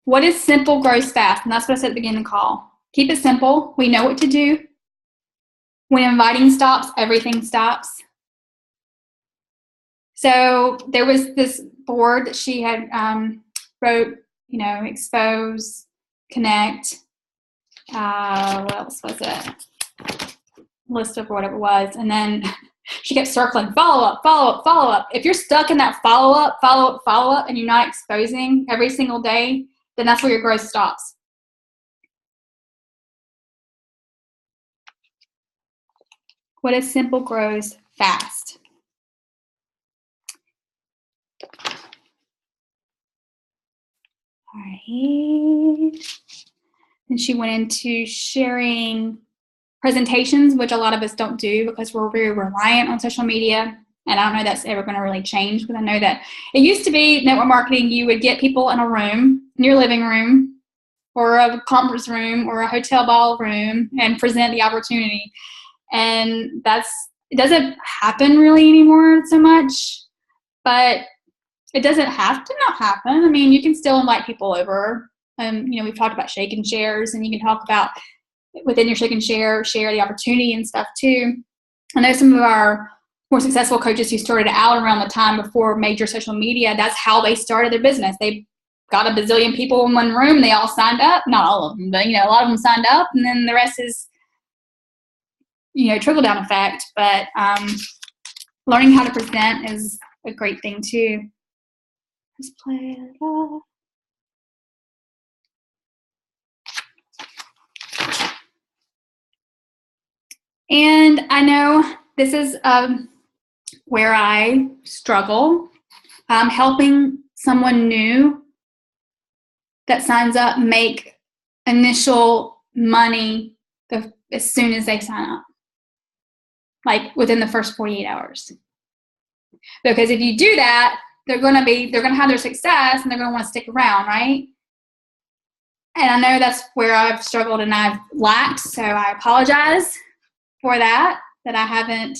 What is simple grows fast? And that's what I said at the beginning of the call. Keep it simple. We know what to do. When inviting stops, everything stops. So there was this board that she had wrote, expose, connect. What else was it? List of whatever it was. And then she kept circling, follow up, follow up, follow up. If you're stuck in that follow up, follow up, follow up, and you're not exposing every single day, then that's where your growth stops. What if simple grows fast? All right. And she went into sharing presentations, which a lot of us don't do because we're very reliant on social media. And I don't know that's ever going to really change, because I know that it used to be network marketing. You would get people in a room, in your living room, or a conference room, or a hotel ballroom, and present the opportunity. And it doesn't happen really anymore so much, but it doesn't have to not happen. I mean, you can still invite people over. We've talked about shake and shares, and you can talk about within your shake and share the opportunity and stuff too. I know some of our more successful coaches who started out around the time before major social media, that's how they started their business. They got a bazillion people in one room. They all signed up. Not all of them, but, a lot of them signed up. And then the rest is, trickle down effect. But learning how to present is a great thing too. Let's play it off. And I know this is where I struggle, helping someone new that signs up make initial money as soon as they sign up, like within the first 48 hours. Because if you do that, they're going to have their success, and they're going to want to stick around, right? And I know that's where I've struggled and I've lacked, so I apologize for that I haven't,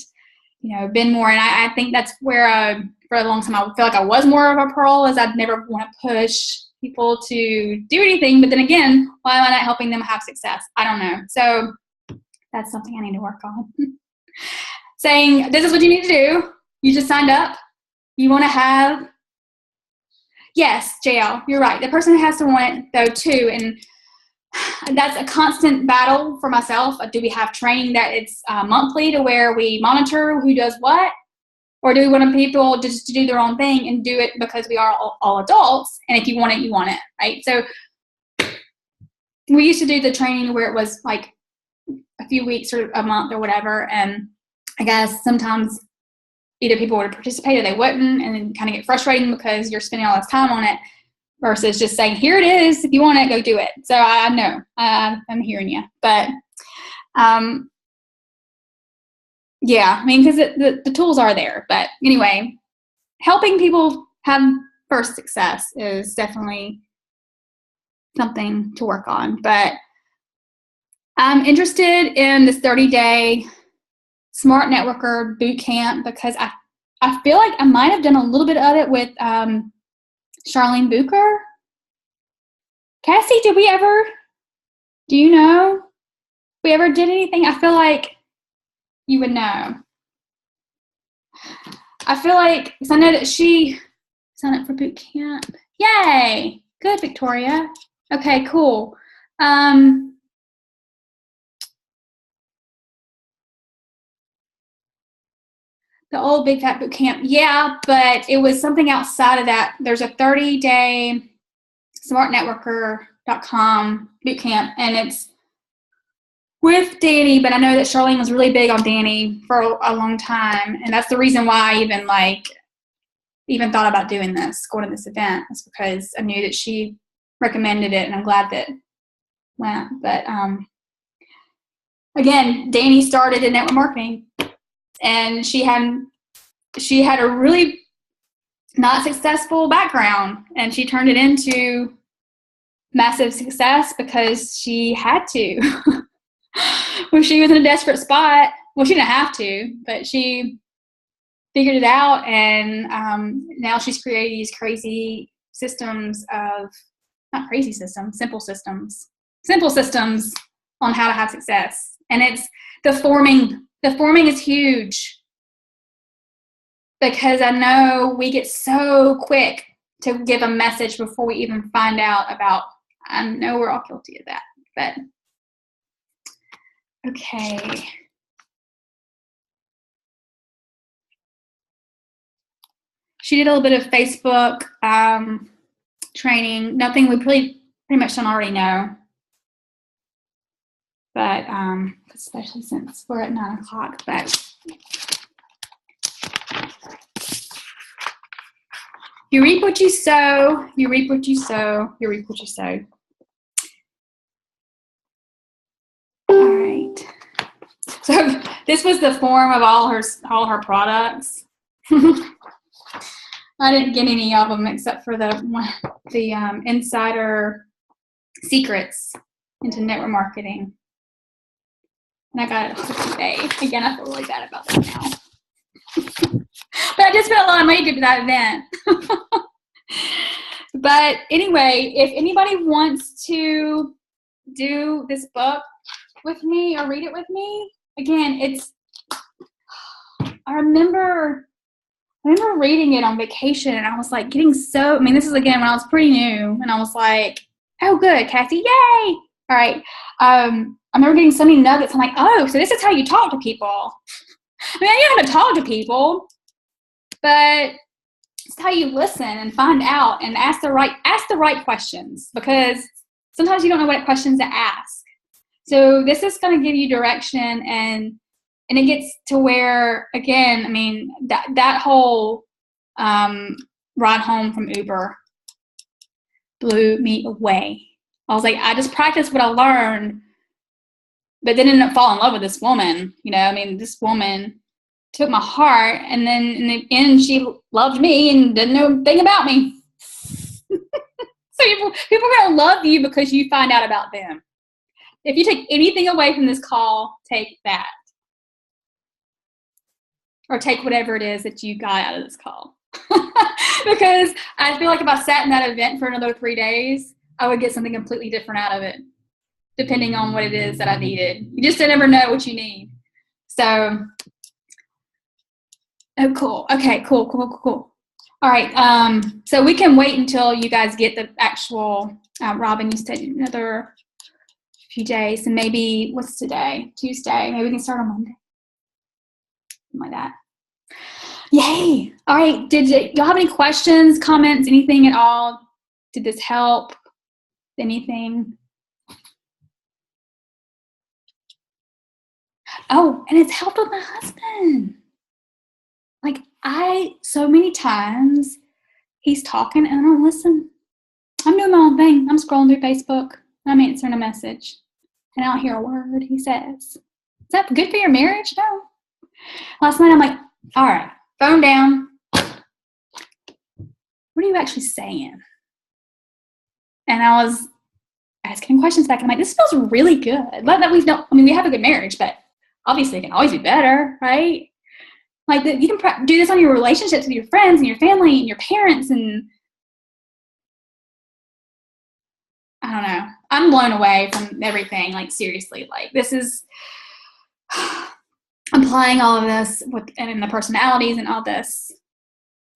been more. And I think that's where for a long time I feel like I was more of a pearl, as I'd never want to push people to do anything. But then again, why am I not helping them have success? I don't know. So that's something I need to work on. Saying, this is what you need to do. You just signed up. You want to have, yes, JL, you're right. The person has to want it though too. And that's a constant battle for myself. Do we have training that it's monthly to where we monitor who does what? Or do we want people just to do their own thing and do it because we are all adults? And if you want it, you want it, right? So we used to do the training where it was like a few weeks or a month or whatever. And I guess sometimes either people would participate or they wouldn't, and then kind of get frustrating because you're spending all this time on it versus just saying, here it is. If you want it, go do it. So I know I'm hearing you, but yeah, I mean, because the tools are there. But anyway, helping people have first success is definitely something to work on. But I'm interested in this 30-day Smart Networker boot camp because I feel like I might have done a little bit of it with Charlene Booker. Cassie, do you know? We ever did anything? I feel like you would know. I feel like, because I know that she signed up for boot camp. Yay! Good, Victoria. Okay, cool. The old Big Fat Boot Camp. Yeah, but it was something outside of that. There's a 30-day smartnetworker.com boot camp, and it's with Dani, but I know that Charlene was really big on Dani for a long time, and that's the reason why I even thought about doing this, going to this event. It's because I knew that she recommended it, and I'm glad that went. But again, Dani started in network marketing, and she had a really not successful background, and she turned it into massive success because she had to. When she was in a desperate spot, well, she didn't have to, but she figured it out, and now she's created these crazy systems not crazy systems, simple systems on how to have success. And it's the forming is huge, because I know we get so quick to give a message before we even find out about, I know we're all guilty of that, but okay. She did a little bit of Facebook training, nothing we pretty much don't already know, but especially since we're at 9 o'clock, but you reap what you sow, you reap what you sow, you reap what you sow. All right. This was the form of all her products. I didn't get any of them except for the insider secrets into network marketing. And I got it on eBay. Again, I feel really bad about that now. But I just spent a lot of money to that event. But anyway, if anybody wants to do this book with me or read it with me, again, I remember reading it on vacation, and I was like getting so, this is again when I was pretty new, and I was like, oh good, Cassie, yay! All right. I remember getting so many nuggets. I'm like, oh, so this is how you talk to people. I know how to talk to people, but it's how you listen and find out and ask the right questions, because sometimes you don't know what questions to ask. So this is going to give you direction, and it gets to where, again, that whole ride home from Uber blew me away. I was like, I just practiced what I learned, but then ended up falling in love with this woman. This woman took my heart, and then in the end, she loved me and didn't know a thing about me. So people are going to love you because you find out about them. If you take anything away from this call, take that. Or take whatever it is that you got out of this call. Because I feel like if I sat in that event for another 3 days, I would get something completely different out of it, depending on what it is that I needed. You just never know what you need. So, oh, cool. Okay, cool. All right, so we can wait until you guys get the actual, Robin, you said another few days, and maybe, what's today? Tuesday. Maybe we can start on Monday. Something like that. Yay! All right, did y'all have any questions, comments, anything at all? Did this help? Anything? Oh, and it's helped with my husband. Like, so many times he's talking and I don't listen. I'm doing my own thing. I'm scrolling through Facebook. I'm answering a message. And I don't hear a word he says. Is that good for your marriage? No. Last night I'm like, all right, phone down. What are you actually saying? And I was asking questions back. I'm like, this feels really good. Not that we have a good marriage, but obviously it can always be better, right? Like, you can do this on your relationships with your friends and your family and your parents, and I don't know. I'm blown away from everything. Like, seriously, like, this is applying all of this and the personalities and all this.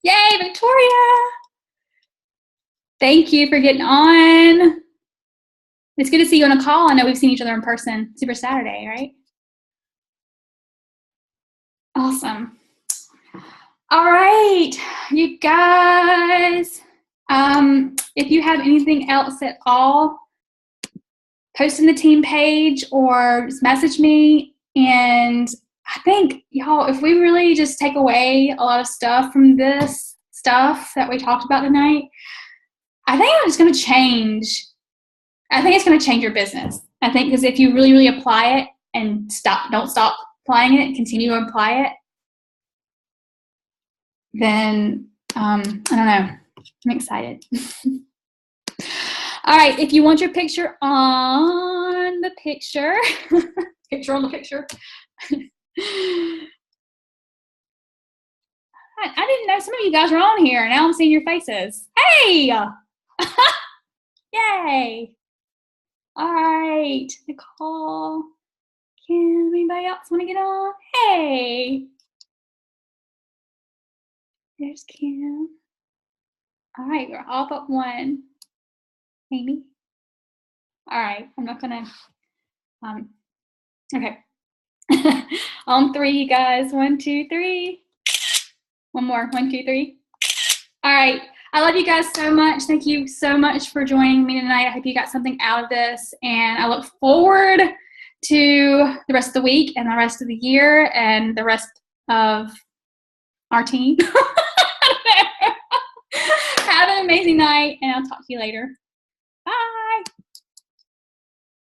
Yay, Victoria! Thank you for getting on. It's good to see you on a call. I know we've seen each other in person. Super Saturday, right? Awesome. All right, you guys. If you have anything else at all, post in the team page or just message me. And I think, y'all, if we really just take away a lot of stuff from this stuff that we talked about tonight, I think it's going to change. I think it's going to change your business. I think because if you really, really apply it and don't stop applying it, continue to apply it, then I don't know. I'm excited. All right, if you want your picture on the picture, picture on the picture. I didn't know some of you guys are on here. Now I'm seeing your faces. Hey! Yay! All right, Nicole. Can anybody else want to get on? Hey! There's Kim. All right, we're all but one. Amy. All right, I'm not gonna. Okay. On three, you guys. 1, 2, 3. One more. 1, 2, 3. All right. I love you guys so much. Thank you so much for joining me tonight. I hope you got something out of this, and I look forward to the rest of the week and the rest of the year and the rest of our team. Have an amazing night, and I'll talk to you later.